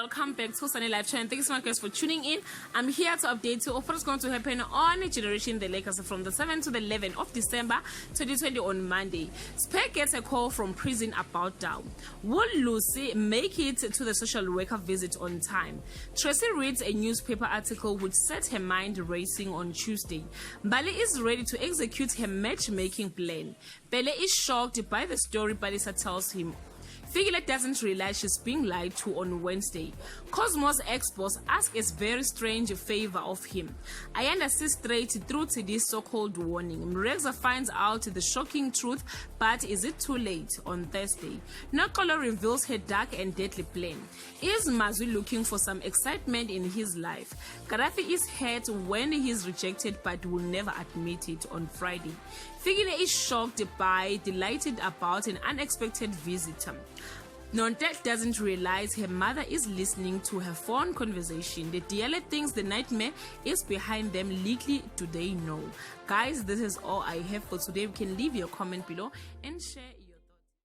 welcome back to Sunny Live Channel. Thank you so much guys for tuning in. I'm here to update you of what's going to happen on Generation the Lakers from the 7th to the 11th of December 2020 on Monday. Speck gets a call from prison about Dow. Will Lucy make it to the social worker visit on time? Tracy reads a newspaper article which set her mind racing on Tuesday. Bali is ready to execute her matchmaking plan. Bele is shocked by the story Balisa tells him. Figure doesn't realize she's being lied to on Wednesday. Cosmo's ex-boss asks a very strange favor of him. Ayanda sees straight through to this so-called warning. Mreza finds out the shocking truth, but is it too late on Thursday? Nakolo reveals her dark and deadly plan. Is Mazwi looking for some excitement in his life? Gaddafi is hurt when he is rejected but will never admit it on Friday. Figile is shocked by, delighted about an unexpected visitor. Nontek doesn't realize her mother is listening to her phone conversation. The Diale thinks the nightmare is behind them. Little do they know. Guys, this is all I have for today. You can leave your comment below and share.